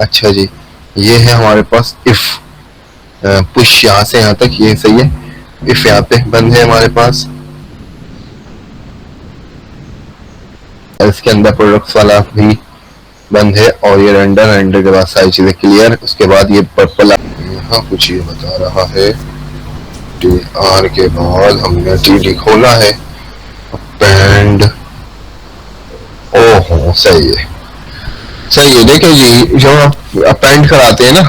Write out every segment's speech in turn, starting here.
अच्छा जी, ये है हमारे पास इफ। पुश यहाँ से यहाँ तक ये सही है। इफ यहाँ पे बंद है हमारे पास। इसके अंदर प्रोडक्ट्स वाला भी बंद है और ये रेंडर रेंडर के बाद सारी चीजें क्लियर। उसके बाद ये पर्पल यहाँ कुछ ये बता रहा है। टी आर के बाद हमने टी डी खोला है। अपेंड। ओहो सही है, सही है। देखिए जी, जो अपेंड कराते हैं ना,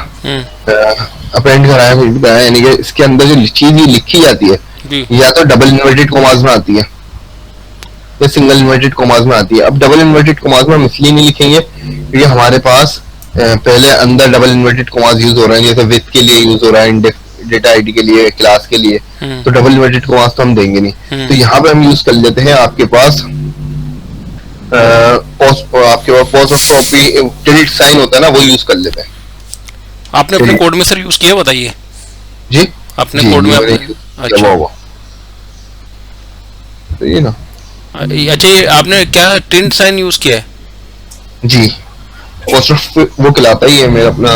अपेंड कराया यानी कि इसके अंदर जो चीज ये लिखी जाती है जी या तो डबल इन्वर्टेड कोमास में आती है या सिंगल इन्वर्टेड कोमास में आती है। अब डबल इन्वर्टेड कोमास में हम इसलिए नहीं लिखेंगे क्योंकि हमारे पास पहले अंदर डबल इन्वर्टेड कोमास यूज हो रहे हैं, जैसे विथ के लिए यूज हो रहा है, इंडेक्स डेटा आईडी के लिए, क्लास के लिए। तो डबल इन्वर्टेड कोमास तो हम देंगे नहीं। तो यहाँ पे हम यूज कर लेते हैं आपके पास आपके पास पोस्टोस्ट्रोफी टिल्ट साइन होता है ना, वो यूज कर लेते हैं। आपने अपने कोड में सर यूज किया, बताइए जी अपने जी कोड में मैंने आपने। जमा अच्छा हुआ तो ये ना। अच्छा, ये आपने क्या टिल्ट साइन यूज किया है? जी पोस्टोस्ट्रोफी वो कहलाता ही है, मेरा अपना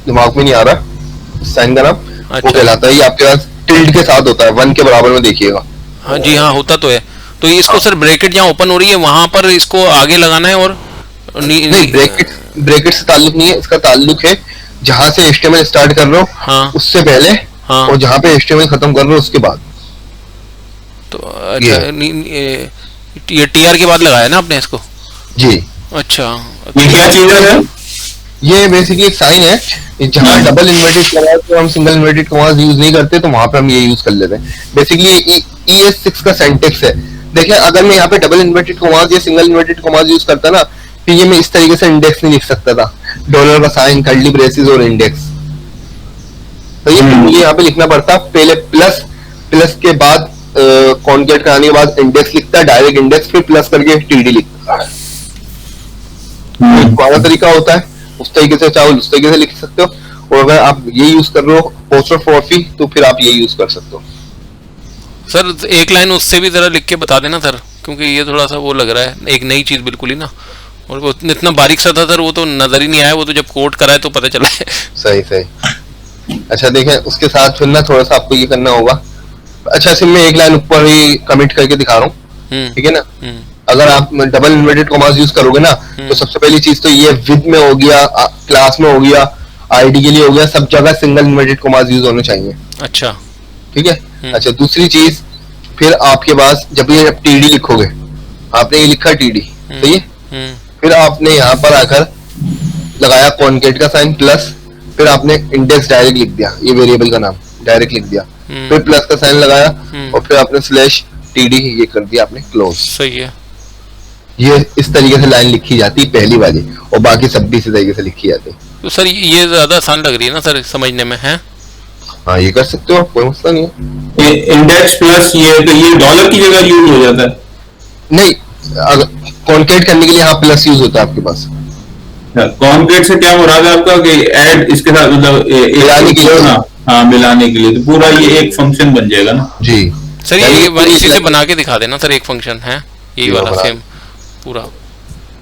दिमाग में नहीं आ रहा साइन का नाम। वो अच्छा कहलाता है, ये आपके पास टिल्ट के साथ होता है, 1 के बराबर में देखिएगा। हाँ जी, हाँ होता तो है। तो ये इसको हाँ। सर ब्रैकेट जहाँ ओपन हो रही है वहां पर इसको आगे लगाना है और नहीं, ब्रैकेट ब्रैकेट से ताल्लुक नहीं है, इसका ताल्लुक है जहां से HTML स्टार्ट कर रहे हो हाँ उससे पहले, हाँ। और जहां पे HTML खत्म कर रहे हो उसके बाद। तो ये अच्छा, ये टीआर के बाद लगाया ना आपने इसको? जी अच्छा ये क्या चीज है सर? ये बेसिकली एक साइन है, जहां डबल इन्वर्टेड कमास पे हम सिंगल इन्वर्टेड कमास यूज नहीं करते तो वहां पे हम ये यूज कर लेते हैं। बेसिकली ES6 का सिंटेक्स है। देखिए अगर मैं यहाँ पे डबल इन्वर्टेड कमास या सिंगल इन्वर्टेड कमास यूज करता ना, तो ये मैं इस तरीके से इंडेक्स नहीं लिख सकता था, डॉलर का साइन, कर्ली ब्रेसेस और इंडेक्स। तो ये मुझे यहाँ पे लिखना पड़ता, पहले प्लस, प्लस के बाद कॉन्केट कराने के बाद इंडेक्स लिखता है, डायरेक्ट इंडेक्स, फिर प्लस करके टीडी लिखता है। एक वाला तरीका होता है, उस तरीके से चाहो उस तरीके से लिख सकते हो, और अगर आप ये यूज कर रहे हो पोस्टोस्ट्रोफी तो फिर आप ये यूज कर सकते हो। सर एक लाइन उससे भी जरा लिख के बता देना सर, क्योंकि ये थोड़ा सा वो लग रहा है, एक नई चीज बिल्कुल ही ना। और वो इतना बारीक सा था सर, वो तो नजर ही नहीं आया, वो तो जब कोड कराए तो पता चला है। सही सही। अच्छा देखें, उसके साथ फिर ना थोड़ा सा आपको ये करना होगा। अच्छा सिर्फ मैं एक लाइन ऊपर ही कमिट करके दिखा रहा हूँ, ठीक है ना। अगर आप डबल इन्वर्टेड कॉमास यूज करोगे ना, तो सबसे पहली चीज तो ये विद में हो गया, क्लास में हो गया, आईडी के लिए हो गया, सब जगह सिंगल इन्वर्टेड कॉमास यूज होने चाहिए। अच्छा ठीक है। अच्छा दूसरी चीज, फिर आपके पास जब ये टीडी लिखोगे, आपने ये लिखा टीडी, सही है। फिर आपने यहाँ पर आकर लगाया कॉन्केट का साइन प्लस, फिर आपने इंडेक्स डायरेक्ट लिख दिया, ये वेरिएबल का नाम डायरेक्ट लिख दिया, फिर प्लस का साइन लगाया और फिर आपने स्लैश टीडी ये कर दिया, आपने क्लोज। सही है। ये इस तरीके से लाइन लिखी जाती है पहली वाली, और बाकी सब भी इसी तरीके से लिखी जाती है। तो सर ये ज्यादा आसान लग रही है ना सर समझने में, है? हाँ ये कर सकते हो आप, कोई मसला नहीं है। ये इंडेक्स प्लस ये तो ये डॉलर की जगह यूज हो जाता है? नहीं, अगर कॉन्केट करने के लिए हाँ प्लस यूज होता है आपके पास। कॉन्क्रीट से क्या मुराद है आपका कि ऐड इसके साथ मतलब मिलाने के लिए। हाँ मिलाने के लिए, तो पूरा ये एक फंक्शन बन जाएगा ना जी सर ये इसी से बना के दिखा देना सर, एक फंक्शन है यही वाला सेम पूरा।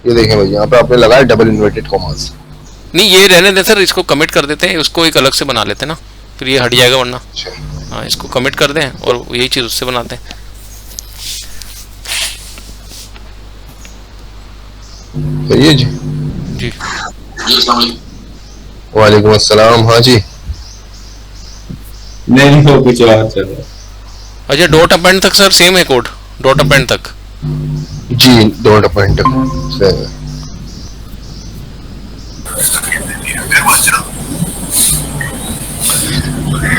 ये देखें भाई, यहाँ पे आपने लगाया डबल इन्वर्टेड कॉमास। नहीं ये रहने दे सर, इसको कमिट कर देते हैं, उसको एक अलग से बना लेते हैं ना, फिर ये हट जाएगा वरना। हाँ इसको कमिट कर दें और यही चीज उससे बनाते हैं। सही है जी। जी वालेकुम अस्सलाम। हाँ जी नहीं हो कुछ और चल रहा है। अच्छा डॉट अपेंड तक सर सेम है कोड, डॉट अपेंड तक? जी, डॉट पॉइंट से।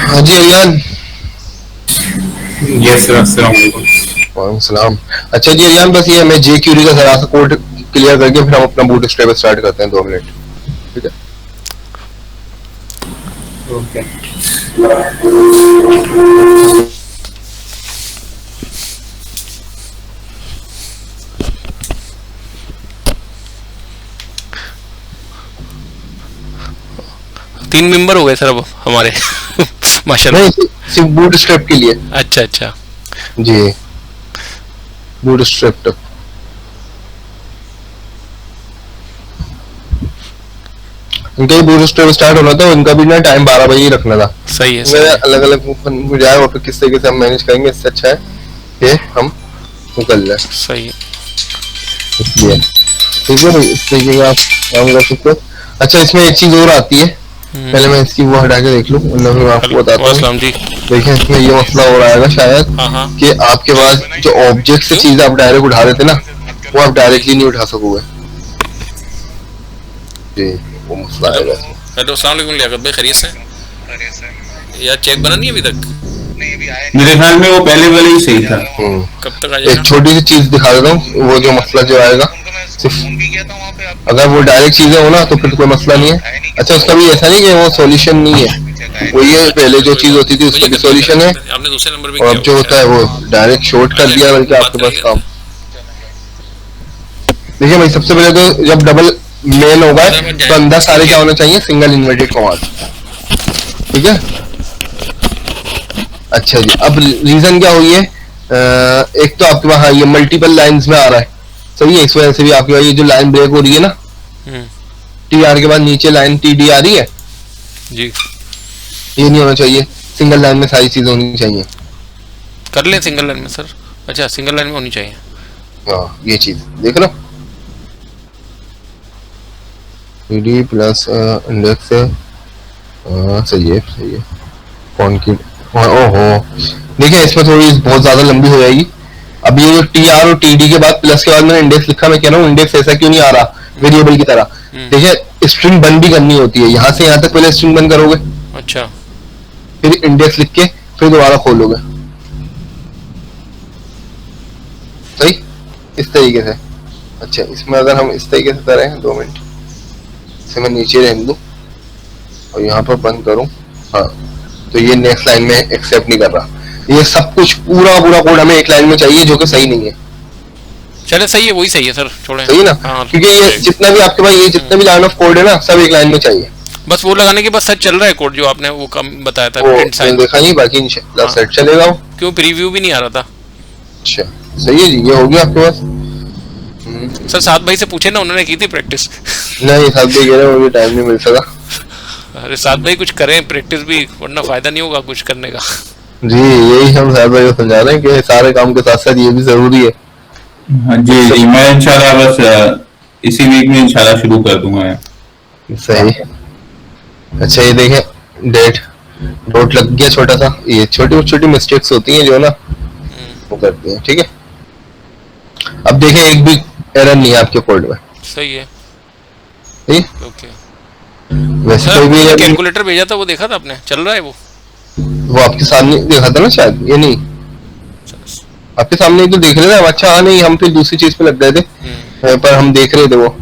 हाँ जी अयान। यस सर, अस्सलाम वालेकुम। वालेकुम सलाम। अच्छा जी अयान, बस ये मैं जे क्यूरी का जरा सा कोड क्लियर करके फिर हम अपना बूट स्ट्रैप स्टार्ट करते हैं, 2 मिनट, ठीक है। ओके 3 मेंबर हो गए सर अब हमारे माशाल्लाह। नहीं, सिर्फ बूट स्ट्रैप के लिए। अच्छा अच्छा जी बूट स्ट्रैप तक। इनका भी बूट स्ट्रैप स्टार्ट होना था, इनका भी ना टाइम 12 बजे ही रखना था। सही है, सही मेरा है। अलग अलग हो जाए और फिर किस तरीके से हम मैनेज करेंगे, इससे अच्छा है कि हम वो कर लें। सही है। इसलिए ठीक है भाई, इस तरीके का आप काम कर सकते हो। अच्छा, इसमें एक चीज और आती है, पहले मैं इसकी वो हटा के देख लूँ, वरना मैं आपको बताता हूँ। वालेकुम जी। देखिए इसमें ये मसला हो रहा है शायद हाँ हाँ। कि आपके पास जो ऑब्जेक्ट से चीज आप डायरेक्ट उठा देते ना, वो आप डायरेक्टली नहीं उठा सकोगे जी, वो मसला है वैसे। हेलो, अस्सलाम वालेकुम लियाकत भाई, खैरियत से? यार चेक बना नहीं अभी तक? मेरे ख्याल में वो पहले वाला ही सही था। कब तक आ एक जाएगा? छोटी सी चीज दिखा देता हूँ, वो जो मसला जो आएगा, सिर्फ अगर वो डायरेक्ट चीजें हो ना तो फिर कोई मसला नहीं है। अच्छा, उसका भी ऐसा नहीं कि वो सॉल्यूशन नहीं है, वो ये पहले जो चीज होती थी उसका भी सॉल्यूशन है, आपने दूसरे नंबर पे और किया अब जो होता है वो डायरेक्ट शॉर्ट कर दिया बल्कि आपके पास काम। देखिए भाई, सबसे पहले तो जब डबल मेल होगा तो अंदर सारे क्या होना चाहिए, सिंगल इन्वर्टेड कमांड, ठीक है। अच्छा जी, अब रीजन क्या हुई है, एक तो आपके पास हाँ ये मल्टीपल लाइंस में आ रहा है, सही है, इस वजह से भी आपके पास ये जो लाइन ब्रेक हो रही है ना, टी आर के बाद नीचे लाइन टी डी आ रही है जी। ये नहीं होना चाहिए, सिंगल लाइन में सारी चीजें होनी चाहिए। कर लें सिंगल लाइन में सर? अच्छा, सिंगल लाइन में होनी चाहिए। हाँ, ये चीज देख लो, टी डी प्लस इंडेक्स है, सही है सही है। कौन की ओहो, देखिए इसमें थोड़ी बहुत ज्यादा लंबी हो जाएगी। अब ये जो टी आर और टी डी के बाद प्लस के बाद मैंने इंडेक्स लिखा, मैं कह रहा हूँ इंडेक्स ऐसा क्यों नहीं आ रहा वेरिएबल की तरह। देखिए स्ट्रिंग बंद भी करनी होती है, यहाँ से यहाँ तक पहले स्ट्रिंग बंद करोगे, अच्छा, फिर इंडेक्स लिख के फिर दोबारा खोलोगे, सही इस तरीके से। अच्छा, इसमें अगर हम इस तरीके से करें, 2 मिनट, इसे मैं नीचे रहने दूं और यहाँ पर बंद करूं, हाँ, तो ये नेक्स्ट लाइन में एक्सेप्ट नहीं कर रहा। ये सब कुछ पूरा पूरा कोड हमें एक लाइन में चाहिए, जो कि सही नहीं है। चले सही है, वही सही है सर, छोड़े। सही ना, हाँ, क्योंकि ये जितना भी आपके पास ये जितना भी लाइन ऑफ कोड है ना, सब एक लाइन में चाहिए। बस वो लगाने के बाद सच चल रहा है कोड, जो आपने वो कम बताया था, वो प्रिंट साइन। देखा नहीं, बाकी इंशाल्लाह हाँ। सेट चलेगा वो। क्यों प्रीव्यू भी नहीं आ रहा था? अच्छा, सही है जी, ये हो गया आपके पास। सर सात भाई से पूछे ना, उन्होंने की थी प्रैक्टिस। नहीं, सब देख रहे हैं, मुझे टाइम नहीं मिल सका। अरे सात भाई कुछ करें प्रैक्टिस भी, वरना फायदा नहीं होगा कुछ करने का। जी, यही हम साहब भाई को समझा रहे हैं कि सारे काम के साथ साथ ये भी जरूरी है। हाँ जी जी, मैं इंशाल्लाह बस इसी वीक में इंशाल्लाह शुरू कर दूंगा मैं। सही। अच्छा, ये देखें, डेट डॉट लग गया छोटा सा, ये छोटी छोटी मिस्टेक्स होती हैं जो ना वो करती हैं, ठीक है। अब देखें, एक भी एरर नहीं है आपके कोड में, सही है, ठीक? ओके। वैसे कोई भी error नहीं- कैलकुलेटर भेजा था, वो देखा था आपने? चल रहा है वो आपके सामने देखा था ना शायद, ये नहीं आपके सामने ही तो देख रहे थे हम। अच्छा हाँ, नहीं हम फिर दूसरी चीज पे लग गए थे, पर हम देख रहे थे वो।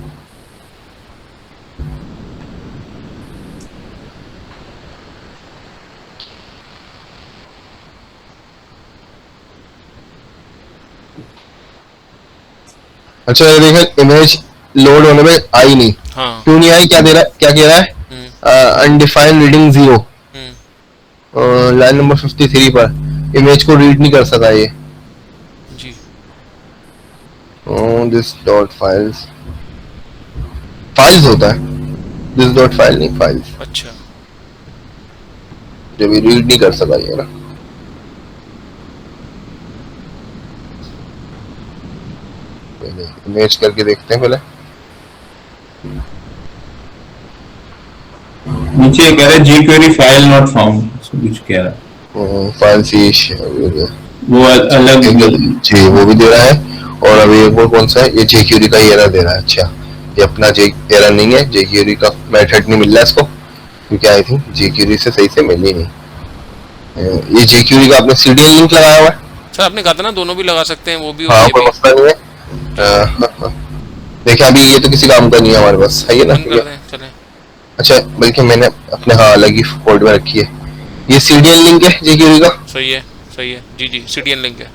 अच्छा, ये देखें, इमेज लोड होने में आई नहीं। हाँ। क्यों नहीं आई, क्या दे रहा है, क्या कह रहा है, अनडिफाइंड रीडिंग 0, लाइन नंबर 53 पर इमेज को रीड नहीं कर सका ये। जी। दिस डॉट फाइल्स, फाइल्स होता है, दिस डॉट फाइल नहीं, फाइल्स, अच्छा, जब ये रीड नहीं कर सका ये ना। इमेज करके देखते हैं पहले। नीचे कह रहे जी क्वेरी फाइल नॉट फाउंड, कुछ कह रहा है। फाइल सी वो अलग जी, वो भी दे रहा है। और अभी एक और कौन सा है, ये जेक्यूरी का एरर दे रहा है। अच्छा, ये अपना एरर नहीं है, जेक्यूरी का मेथड नहीं मिल रहा है इसको, क्योंकि आई थिंक जेक्यूरी से सही से मिल ही नहीं। ये जेक्यूरी का आपने सीडीएल लिंक लगाया हुआ है सर आपने कहा था ना दोनों भी लगा सकते हैं, वो भी हाँ, और ये कोई भी। मसला नहीं है। देखिए, अभी ये तो किसी काम का नहीं है हमारे पास, है ना। बंद कर दें, चलें। अच्छा, बल्कि मैंने अपने हाँ अलग ही कोड में रखी है। ये सीडीएल लिंक है जेक्यूरी का। सही है, सही है, जी जी, सीडीएन लिंक है।